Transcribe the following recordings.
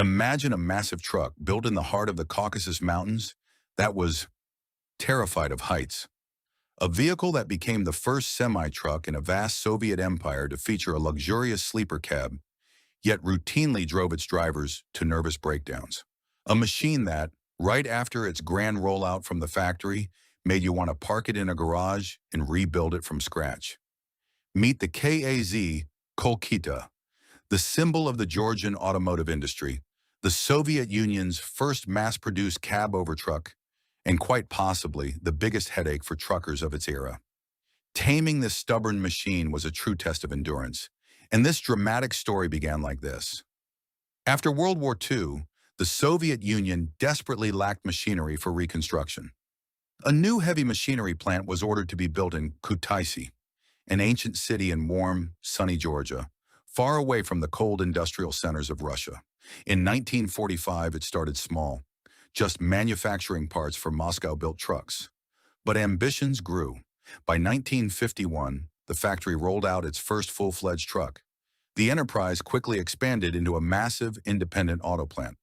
Imagine a massive truck built in the heart of the Caucasus Mountains that was terrified of heights. A vehicle that became the first semi-truck in a vast Soviet empire to feature a luxurious sleeper cab, yet routinely drove its drivers to nervous breakdowns. A machine that, right after its grand rollout from the factory, made you want to park it in a garage and rebuild it from scratch. Meet the Kaz Kolkita, the symbol of the Georgian automotive industry, the Soviet Union's first mass-produced cab-over truck, and quite possibly the biggest headache for truckers of its era. Taming this stubborn machine was a true test of endurance, and this dramatic story began like this. After World War II, the Soviet Union desperately lacked machinery for reconstruction. A new heavy machinery plant was ordered to be built in Kutaisi, an ancient city in warm, sunny Georgia, far away from the cold industrial centers of Russia. In 1945, it started small, just manufacturing parts for Moscow-built trucks. But ambitions grew. By 1951, the factory rolled out its first full-fledged truck. The enterprise quickly expanded into a massive, independent auto plant.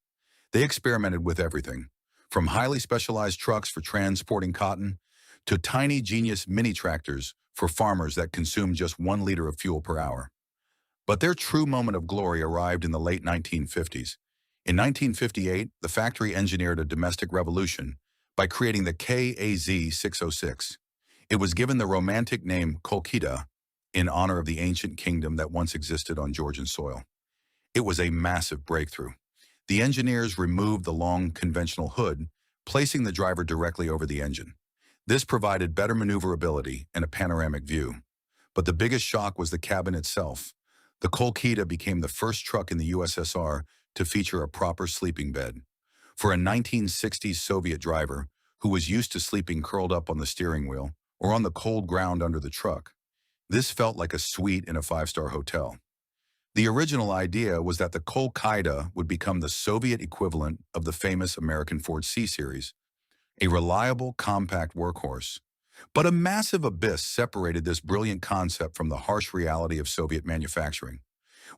They experimented with everything, from highly specialized trucks for transporting cotton to tiny genius mini-tractors for farmers that consumed just 1 liter of fuel per hour. But their true moment of glory arrived in the late 1950s. In 1958, the factory engineered a domestic revolution by creating the KAZ-606. It was given the romantic name Kolkhida in honor of the ancient kingdom that once existed on Georgian soil. It was a massive breakthrough. The engineers removed the long conventional hood, placing the driver directly over the engine. This provided better maneuverability and a panoramic view. But the biggest shock was the cabin itself. The Kolkhida became the first truck in the USSR to feature a proper sleeping bed. For a 1960s Soviet driver who was used to sleeping curled up on the steering wheel or on the cold ground under the truck, this felt like a suite in a 5-star hotel. The original idea was that the Kolkhida would become the Soviet equivalent of the famous American Ford C-Series, a reliable, compact workhorse. But a massive abyss separated this brilliant concept from the harsh reality of Soviet manufacturing.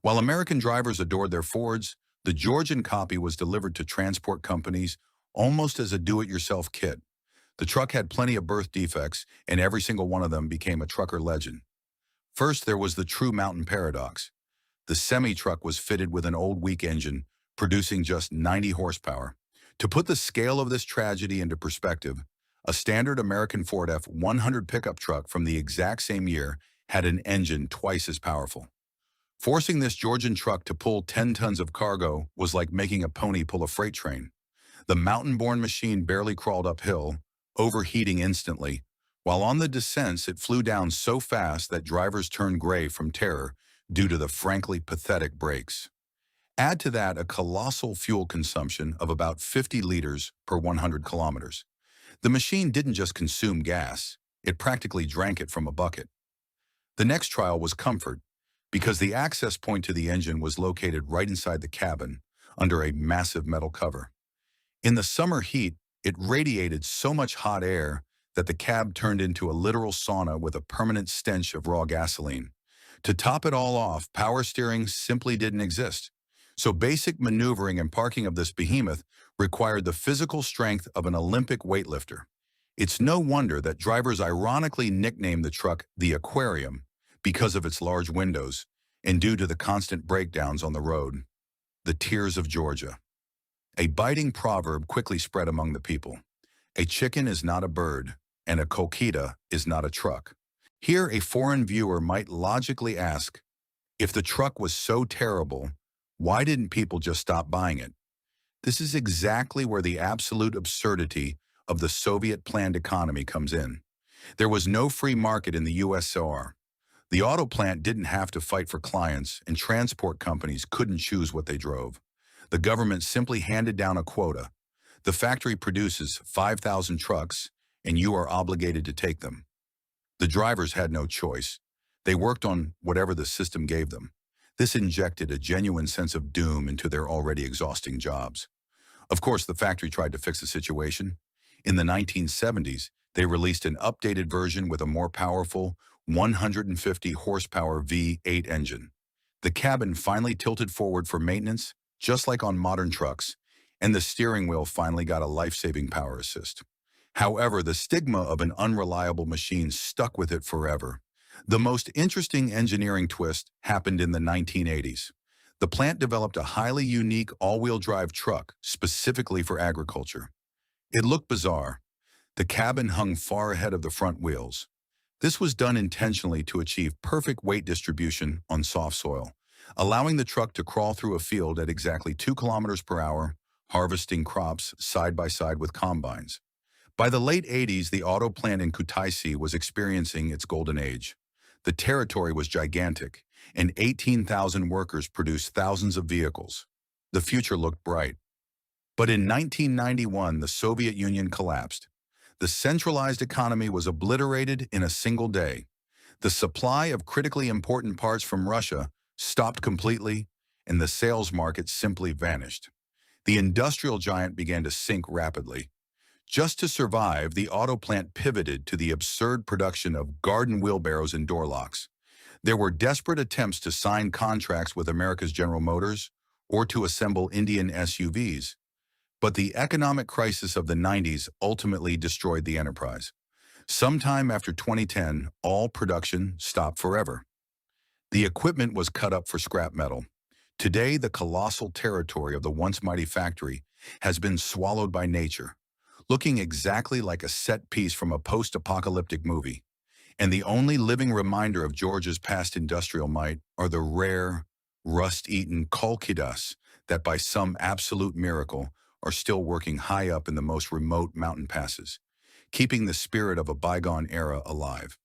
While American drivers adored their Fords, the Georgian copy was delivered to transport companies almost as a do-it-yourself kit. The truck had plenty of birth defects, and every single one of them became a trucker legend. First, there was the true mountain paradox. The semi-truck was fitted with an old weak engine, producing just 90 horsepower. To put the scale of this tragedy into perspective, a standard American Ford F-100 pickup truck from the exact same year had an engine twice as powerful. Forcing this Georgian truck to pull 10 tons of cargo was like making a pony pull a freight train. The mountain-born machine barely crawled uphill, overheating instantly, while on the descents it flew down so fast that drivers turned gray from terror due to the frankly pathetic brakes. Add to that a colossal fuel consumption of about 50 liters per 100 kilometers. The machine didn't just consume gas, it practically drank it from a bucket. The next trial was comfort, because the access point to the engine was located right inside the cabin, under a massive metal cover. In the summer heat, it radiated so much hot air that the cab turned into a literal sauna with a permanent stench of raw gasoline. To top it all off, power steering simply didn't exist. So basic maneuvering and parking of this behemoth required the physical strength of an Olympic weightlifter. It's no wonder that drivers ironically nicknamed the truck the Aquarium because of its large windows and due to the constant breakdowns on the road. The tears of Georgia. A biting proverb quickly spread among the people. A chicken is not a bird, and a Kolkhida is not a truck. Here, a foreign viewer might logically ask, if the truck was so terrible, why didn't people just stop buying it? This is exactly where the absolute absurdity of the Soviet planned economy comes in. There was no free market in the USSR. The auto plant didn't have to fight for clients, and transport companies couldn't choose what they drove. The government simply handed down a quota. The factory produces 5,000 trucks, and you are obligated to take them. The drivers had no choice. They worked on whatever the system gave them. This injected a genuine sense of doom into their already exhausting jobs. Of course, the factory tried to fix the situation. In the 1970s, they released an updated version with a more powerful 150 horsepower V8 engine. The cabin finally tilted forward for maintenance, just like on modern trucks, and the steering wheel finally got a life-saving power assist. However, the stigma of an unreliable machine stuck with it forever. The most interesting engineering twist happened in the 1980s. The plant developed a highly unique all-wheel drive truck specifically for agriculture. It looked bizarre. The cabin hung far ahead of the front wheels. This was done intentionally to achieve perfect weight distribution on soft soil, allowing the truck to crawl through a field at exactly 2 kilometers per hour, harvesting crops side by side with combines. By the late 80s, the auto plant in Kutaisi was experiencing its golden age. The territory was gigantic, and 18,000 workers produced thousands of vehicles. The future looked bright. But in 1991, the Soviet Union collapsed. The centralized economy was obliterated in a single day. The supply of critically important parts from Russia stopped completely, and the sales market simply vanished. The industrial giant began to sink rapidly. Just to survive, the auto plant pivoted to the absurd production of garden wheelbarrows and door locks. There were desperate attempts to sign contracts with America's General Motors or to assemble Indian SUVs, but the economic crisis of the 90s ultimately destroyed the enterprise. Sometime after 2010, all production stopped forever. The equipment was cut up for scrap metal. Today, the colossal territory of the once mighty factory has been swallowed by nature, looking exactly like a set piece from a post-apocalyptic movie. And the only living reminder of Georgia's past industrial might are the rare, rust-eaten Kolkhidas that by some absolute miracle are still working high up in the most remote mountain passes, keeping the spirit of a bygone era alive.